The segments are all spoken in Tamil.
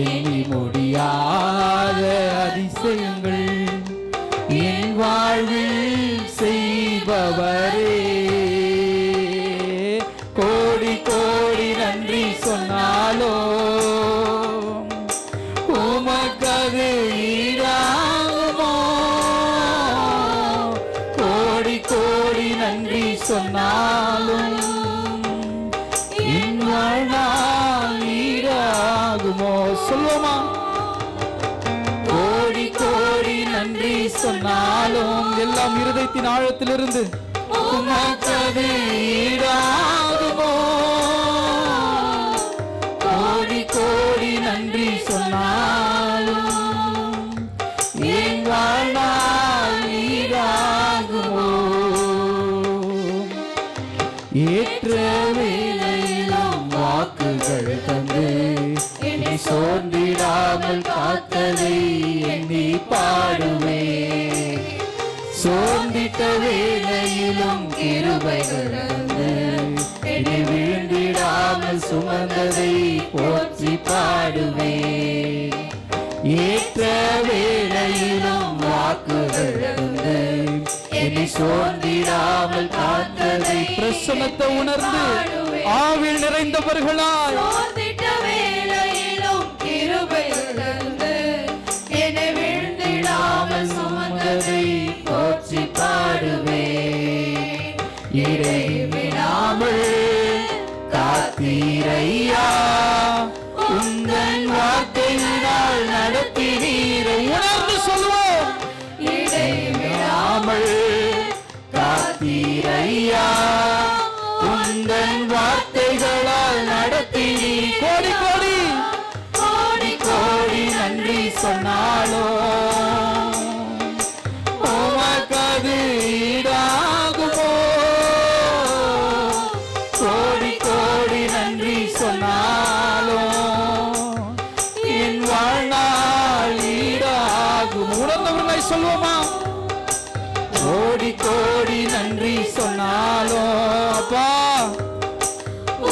எண்ணி முடியாத அதிசயங்கள் என் வாழ்வில் செய்பவரே, கோடி கோடி நன்றி சொன்னாலோ உமக்கது ஈடாகுமோ? கோடி கோடி நன்றி சொன்னாலும் என் வாழ்நாள் ஈடாகுமோ? சொல்லுவோமா? கோடி கோடி நன்றி சொன்னாலும் எல்லாம் இருதயத்தின் ஆழத்திலிருந்து உமக்கது ஈடாகுமோ? கோடி கோடி நன்றி சொன்னாலும் என் வாழ்நாள் ஈடாகுமோ? ஏற்ற வேளையிலும் வாக்குகள் தந்து என்னை சோர்ந்திடாமல் காத்ததை எண்ணி பாடுவே. சோர்ந்திட்ட வேளையிலும் கிருபைகள் தந்து என்னை விழுந்திடாமல் சுமந்ததை போற்றி பாடுவே. ஏற்ற வேளையிலும் வாக்குகள் தந்து என்னை சோர்ந்திடாமல் காத்ததை பிரசன்னத்தை உணர்ந்து ஆவில் நிறைந்தவர்களாய் என்னை விழுந்திடாமல் சுமந்ததை போற்றி பாடுவே. இடைவிடாமல் காத்தீரையா, உந்தன் வார்த்தையினால் நடத்தினீரை. உணர்ந்து சொல்லுவோம். இடைவிடாமல் காத்தீரையா, உந்தன் வார்த்தைகளால் நடத்தினீர். கோடி கோடி கோடி கோடி நன்றி சொன்னாலோ உமக்கது ஈடாகுமோ? கோடி கோடி நன்றி சொன்னாலோ என் வாழ்நாள் ஈடாகுமோ? உணர்ந்தவர்களை சொல்லுவோமா? கோடி கோடி நன்றி சொன்னாலோ அப்பா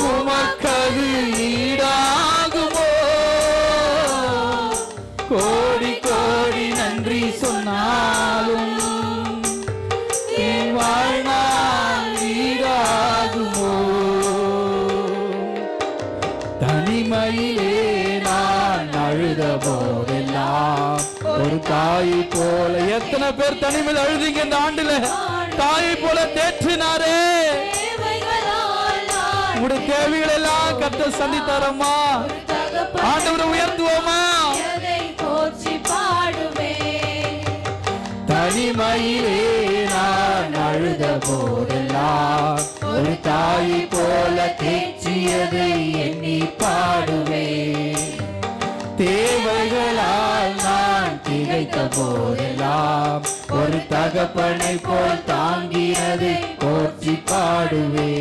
உமக்கது ஈடாகுமோ? கோடி கோடி நன்றி சொன்னாலும் என் வாழ்நாள் ஈடாகுமோ? தனிமையிலே நான் அழுத போதெல்லாம் ஒரு தாயை போல. எத்தனை பேர் தனிமையில் அழுதிங்க இந்த ஆண்டுல? தாயை போல தேற்றினாரே. உங்களுடைய தேவைகள் எல்லாம் கர்த்தர் சந்தித்தாரம்மா. ஆண்டவரை உயர்த்துவோமா? தனிமையிலே நான் அழுத போதெல்லாம் ஒரு தாயை போல தேற்றியதை எண்ணி பாடுவே. தேவைகளால் நான் திகைத்த போதெல்லாம் ஒரு தகப்பனை போல் தாங்கினதை போற்றி பாடுவே.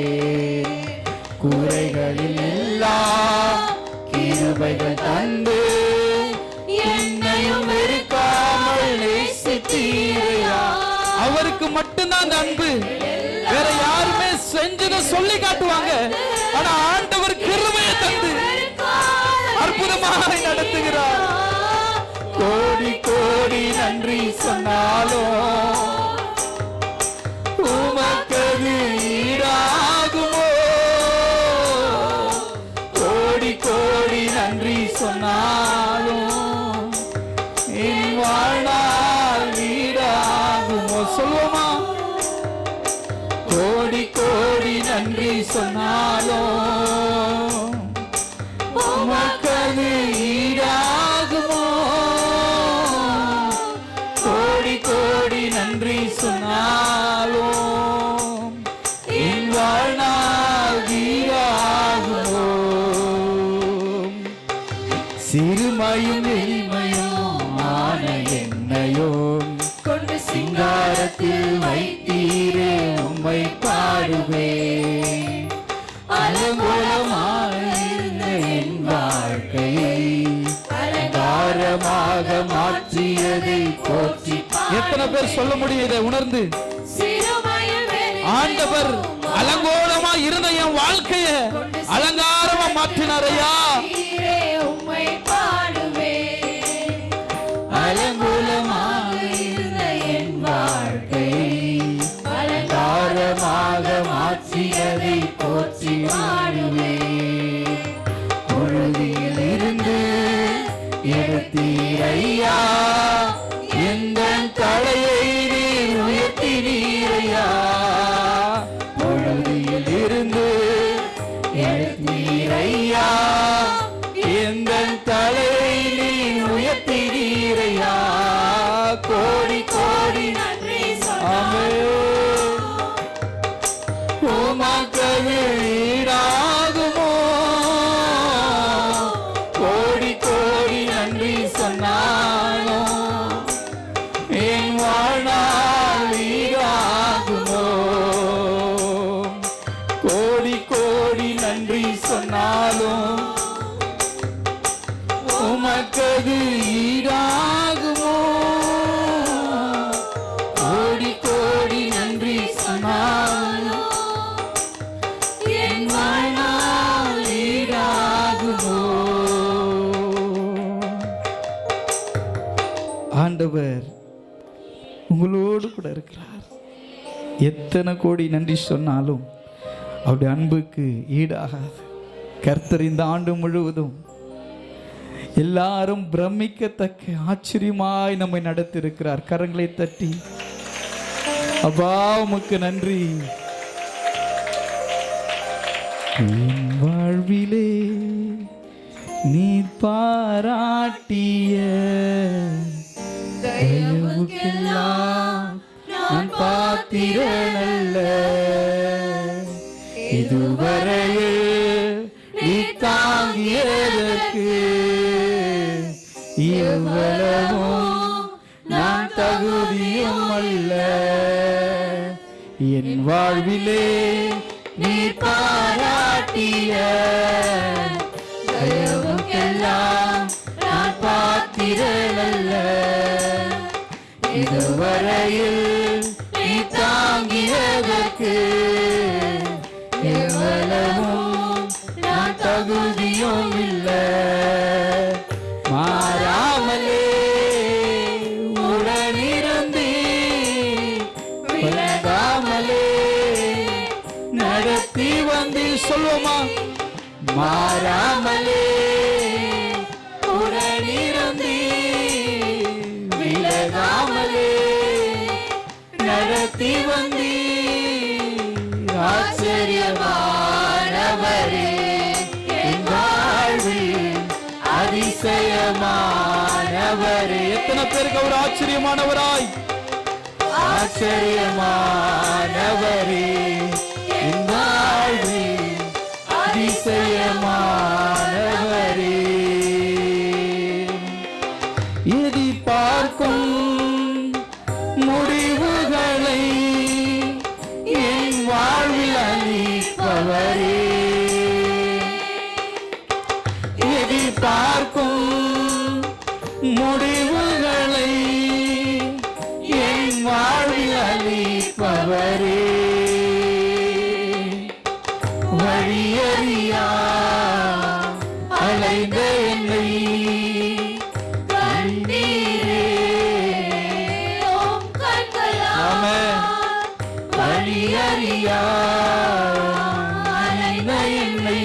குறைகளில் எல்லாம் கிருபைகள் தந்து என்னையும் வெறுக்காமல் நேசித்தீரையா. அவருக்கு மட்டும்தான் அன்பு, வேற யாருமே செஞ்சதை சொல்லி காட்டுவாங்க. ஆனா ஆண்டவர் கிருபையை தந்து அற்புதமாக நடத்துகிறார். கோடி கோடி நன்றி சொன்னாலோ உமக்கது ஈடாகுமோ? கோடி கோடி நன்றி சொன்னாலும் என் வாழ்நாள் ஈடாகுமோ? சொல்லுவோமா? கோடி கோடி நன்றி சொன்னாலும் உமக்கது ஈடாகுமோ? கோடி கோடி நன்றி சொன்னாலும் என் வாழ்நாள் ஈடாகுமோ? சிறுமையும் எளிமையும் ஆன என்னையும் கொண்டு சிங்காரத்தில் வைத்தீரே உம்மை பாடுவே. அலங்கோலமாயிருந்த என் வாழ்க்கையை அலங்காரமாக மாற்றியதை போற்றி. எத்தனை பேர் சொல்ல முடியும் இதை உணர்ந்து? ஆண்டவர் அலங்கோலமா இருந்த என் வாழ்க்கைய அலங்காரமா மாற்றினாரையா. உம்மை பாடு எடுத்தீரையா, எந்த தலையை நீர் உயர்த்தினீரையா, பொழுதில் இருந்து எடுத்தீரையா, எந்த தலையை நீர் உயர்த்தினீரையா, கோடி கோடி நன்றி. ஆமென். உமக்கு ஈடாகுமோ, கோடி கோடி நன்றி சொன்னாலும் என் வாழ்நாள் ஈடாகுமோ, கோடி கோடி நன்றி சொன்னாலும் உமக்கு ஈடாகுமோ, கோடி கோடி நன்றி சொன்னாலும் என் வாழ்நாள் ஈடாகுமோ. ஆண்டவர் உங்களோடு கூட இருக்கிறார். எத்தனை கோடி நன்றி சொன்னாலும் அவருடைய அன்புக்கு ஈடாகாது. கர்த்தர் இந்த ஆண்டு முழுவதும் எல்லாரும் பிரமிக்கத்தக்க ஆச்சரியமாய் நம்மை நடத்தியிருக்கிறார். கரங்களை தட்டி அப்பா உமக்கு நன்றி. என் வாழ்விலே நீ பாராட்டிய தயவுக்கெல்லாம் நான் பாத்திரனல்ல, இதுவரையே நீ தாங்கியதற்கு எவ்வளவும் நான் தகுதியும் அல்ல. என் வாழ்விலே நீ பாராட்டிய தயவுக்கெல்லாம் நான் பாத்திரனல்ல, இதுவரையில் நீ தாங்கியதற்கு எவ்வளவும் நான் தகுதியும் இல்லை. மாறாமலே உடனிருந்தி விலகாமலே நடத்தி வந்து சொல்லுமா, மாறாமலே உடனிருந்தி விலகாமலே நடத்தி வந்து ஆச்சரியமானவரே, என் வாழ்வில் அதிசயமானவரே. எத்தனை பேருக்கு அவர் ஆச்சரியமானவராய், ஆச்சரியமானவரே, என் வாழ்வில் அதிசயமானவரே. எதி பார்க்கும் முடிவுகளை என் வாழ்வில் அளிப்பவரே, எதி பார்க்கும் முடிவுகளை என் வாழ்வில் அளிப்பவரே, வழியறியா அலைந்த என்னை கண்டீரே. ஆமென். வழியறியா அலைந்த என்னை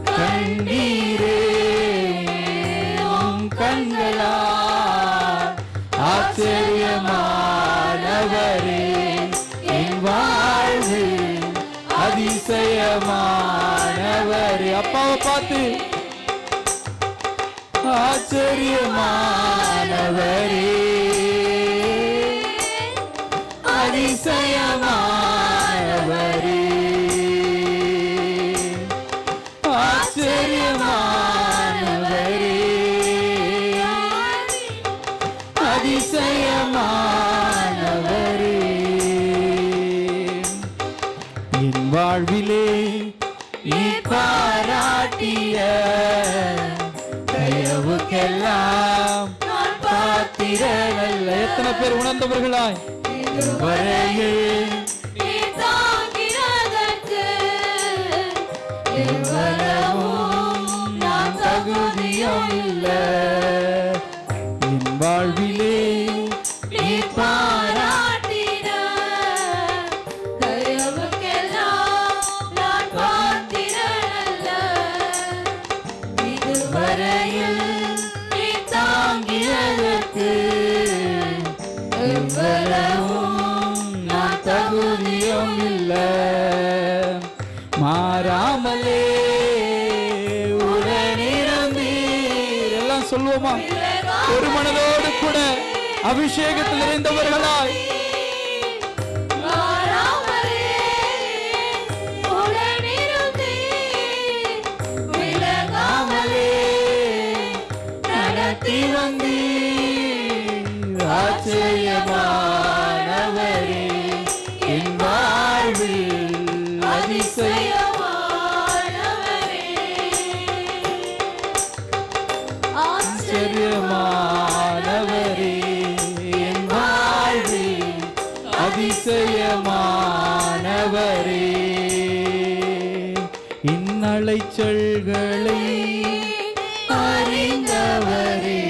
கண்டீரே, உம் கண்களால் ஆச்சரியமானவரே, என் வாழ்வு அதிசயமானவரே. அப்பாவை பார்த்து ஆச்சரியமானவரே, அதிசயமானவரே, ஆச்சரியமானவரே, அதிசயமானவரே. என் வாழ்விலே நீ பாராட்டிய தயவுக்கெல்லாம் பாத்திரனல்ல. எத்தனை பேர் உணர்ந்தவர்களாய், இதுவரையில் நீ தாங்கினதற்கு எவ்வளவும் நான் தகுதியும் இல்லை. என் வாழ்விலே நீ பாராட்டின தயவுக்கெல்லாம் நான் பாத்திரனல்ல, அதுவரையில் நீ தாங்கியதற்கு எவ்வளவும் நான் தகுதியும் இல்லை. மாறாமலே உடனிருந்தீர். எல்லாம் சொல்லுவோமா? ஒரு மனதோடு கூட அபிஷேகத்தில் நிறைந்தவர்களாய் ஆச்சரியமானவரே, என் வாழ்வில் அதிசயமானவரே, ஆச்சரியமானவரே, என் வாழ்வில் அதிசயமானவரே. இந்நலைச்சல்களை அறிந்தவரே,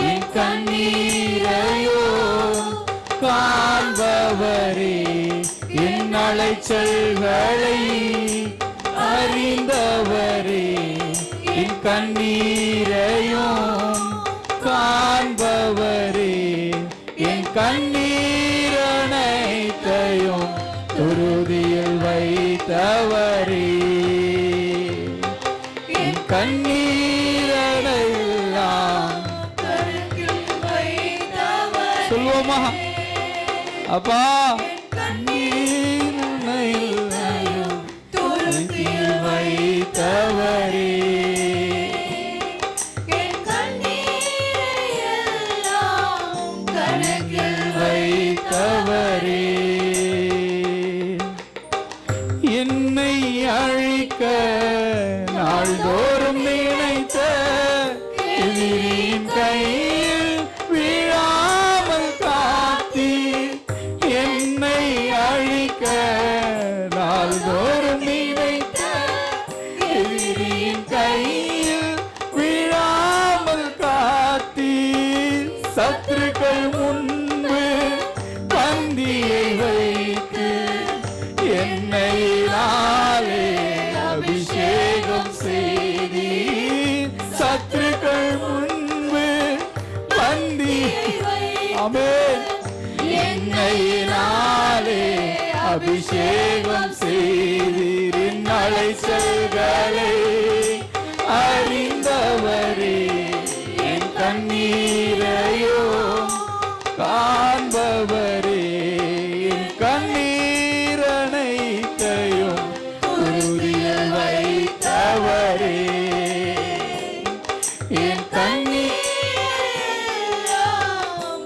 என் கண்ணீரையோ காண்பவரே, என் அலைச்சல்களை அறிந்தவரே, என் கண்ணீரையும் காண்பவரே, என் கண்ணீரனைத்தையும் துருதியில் வைத்தவரே, என் கண்ணீரனையெல்லாம் சொல்லுவோமா? அப்பா, கண்ணீரனையும் துருதியில் வைத்தவரே, என் கண்ணீரையெல்லாம் கணக்கில் வைத்தவரே, என்னை அழிக்க நாள்தோறும் நினைத்த எதிரியின் கையில் விழாமல் காத்தீர். என்னை அழிக்க நாள்தோறும் நினைத்த எதிரியின் கையில் விழாமல் காத்தீர். சத்துருக்கள் முன்பு பந்தியை வைத்து என்னையினாலே அபிஷேகம் செய்தீர். சத்துருக்கள் முன்பு பந்தியை ஆமென் என்னையினாலே அபிஷேகம் செய்தீர். அலைச்சல்களை அறிந்தவரே, என் கண்ணீரையோ காண்பவரே, என் கண்ணீரனைத்தையும் உறுதியில் வைத்தவரே, என் கண்ணீரெல்லாம்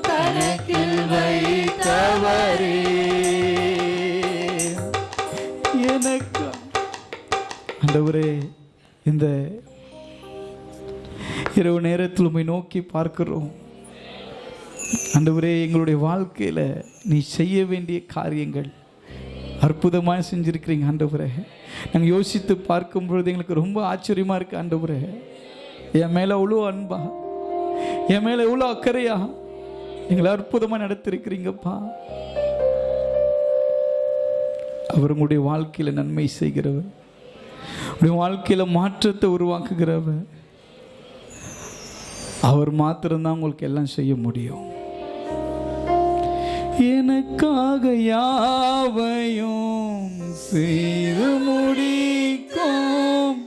கணக்கில் வைத்தவரே. எனக்கு ஆண்டவரே, இந்த இரவு நேரத்தில் உம்மை நோக்கி பார்க்கிறோம். ஆண்டவரே, எங்களுடைய வாழ்க்கையில நீ செய்ய வேண்டிய காரியங்கள் அற்புதமாக செஞ்சிருக்கிறீங்க ஆண்டவரே. நாங்கள் யோசித்து பார்க்கும் பொழுது எங்களுக்கு ரொம்ப ஆச்சரியமா இருக்கு ஆண்டவரே. என் மேல அவ்வளோ அன்பா, என் மேல எவ்வளோ அக்கறையா எங்களை அற்புதமா நடத்திருக்கிறீங்கப்பா. அவர் உங்களுடைய வாழ்க்கையில நன்மை செய்கிறவர், உங்களுடைய வாழ்க்கையில மாற்றத்தை உருவாக்குகிறவர். அவர் மாத்திரம்தான் உங்களுக்கு எல்லாம் செய்ய முடியும். எனக்காக யாவையும் செய்து முடிக்கும்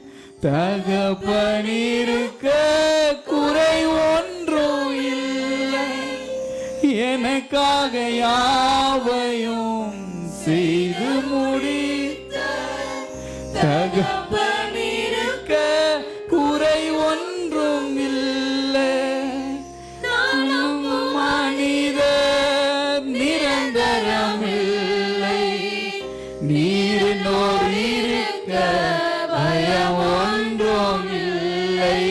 தகப்பனிருக்க குறை ஒன்றும் இல்லை. எனக்காக யாவையும் செய்து முடித்த தகப்பனிருக்க குறை ஒன்றும் இல்லை. மனிதர் நிரந்தரமில்லை, நீரினோடு இருக்க பயம் ஒன்றும் இல்லை.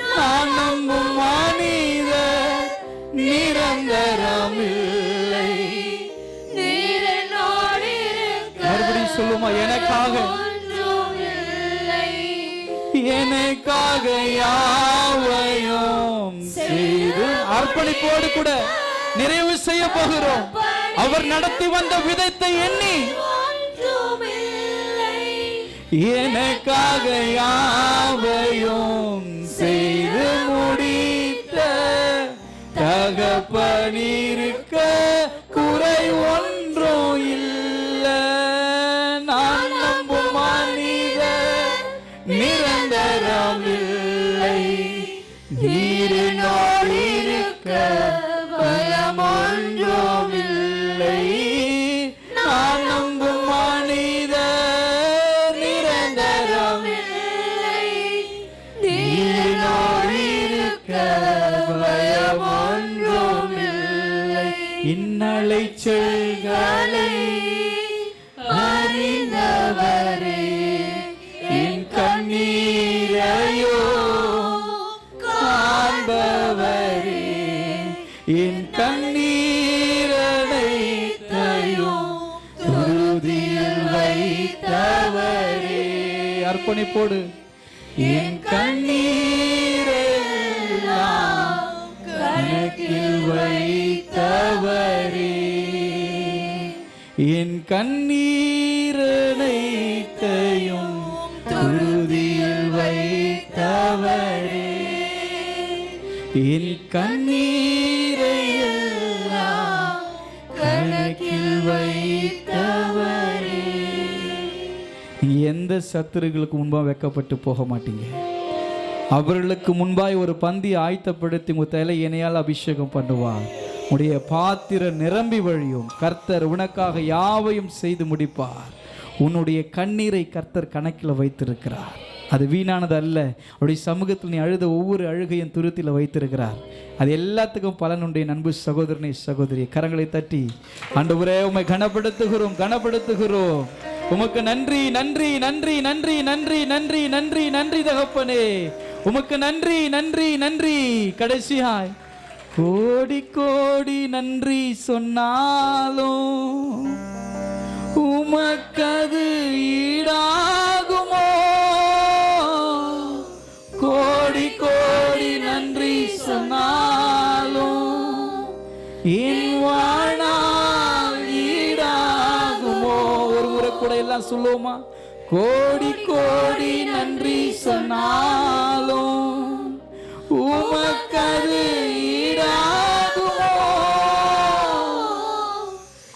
நான் நம்பும் மனிதர் நிரந்தரமில்லை. மறுபடியும் சொல்லுமா? எனக்காக யாவையும் செய்து அர்ப்பணிப்போடு கூட நிறைவு செய்ய போகிறோம். அவர் நடத்தி வந்த விதத்தை எண்ணி எனக்காக யாவையும் பயம் ஒன்றுமில்லை. இன்னலைச்சல்களை அறிந்தவரே, என் கண்ணீரையோ காண்பவரே, என் கண்ணீரனைத்தையும் உறுதியில் வைத்தவரே. அர்ப்பணிப்போடு என் கண்ணீரெல்லாம் கணக்கில் வைத்தவரே, என் கண்ணீரனைத்தையும் உறுதியில் வைத்தவரே, என் கண்ணீரையெல்லாம் கணக்கில் வைத்தவரே. எந்த சத்துருக்களுக்கு முன்பாக வெக்கப்பட்டு போக மாட்டீங்க. அவர்களுக்கு முன்பாய் ஒரு பந்தி ஆயத்தப்படுத்தி உங்க தலை எண்ணெயால் அபிஷேகம் பண்ணுவார். உடைய பாத்திரம் நிரம்பி வழியும். கர்த்தர் உனக்காக யாவையும் செய்து முடிப்பார். உன்னுடைய கண்ணீரை கர்த்தர் கணக்கில் வைத்திருக்கிறார். அது வீணானது அல்ல. அவருடைய சமூகத்தில் நீ அழுத ஒவ்வொரு அழுகையும் துருத்தியில் வைத்திருக்கிறார். அது எல்லாத்துக்கும் பலனுடைய நண்பு சகோதரனே சகோதரி, கரங்களை தட்டி ஆண்டவரே உம்மை கனப்படுத்துகிறோம், கனப்படுத்துகிறோம். உமக்கு நன்றி நன்றி நன்றி நன்றி நன்றி நன்றி நன்றி நன்றி தகப்பனே, உமக்கு நன்றி நன்றி நன்றி. கடைசியாய் கோடி கோடி நன்றி சொன்னாலும் உமக்கது ஈடாகுமோ? கோடி கோடி நன்றி சொன்னாலும் என் வாழ்நாள் ஈடாகுமோ? ஒரு முறை கூட எல்லாம் சொல்லுவோமா? கோடி கோடி நன்றி சொன்னாலும் உமக்கது ஈடாகுமோ?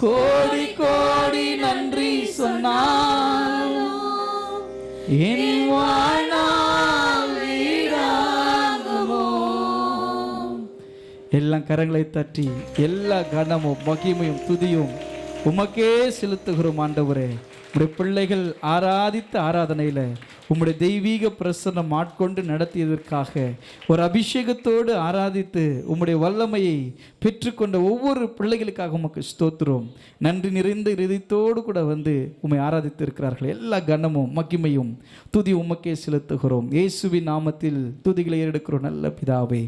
கோடி கோடி நன்றி சொன்னாலும் என் வாழ்நாள் ஈடாகுமோ? எல்லாம் கரங்களை தட்டி எல்லா கனமும் மகிமையும் துதியும் உமக்கே செலுத்துகிறோம். ஆண்டவரே, உம்முடைய பிள்ளைகள் ஆராதித்த ஆராதனையில் உம்முடைய தெய்வீக பிரசன்னம் ஆட்கொண்டு நடத்தியதற்காக ஒரு அபிஷேகத்தோடு ஆராதித்து உம்முடைய வல்லமையை பெற்றுக்கொண்ட ஒவ்வொரு பிள்ளைகளுக்காக உமக்கு ஸ்தோத்திரம். நன்றி நிறைந்த இதயத்தோடு கூட வந்து உம்மை ஆராதித்து இருக்கிறார்கள். எல்லா கனமும் மகிமையும் துதி உமக்கே செலுத்துகிறோம். இயேசுவின் நாமத்தில் துதிகளை ஏறெடுக்கிறோம் நல்ல பிதாவே.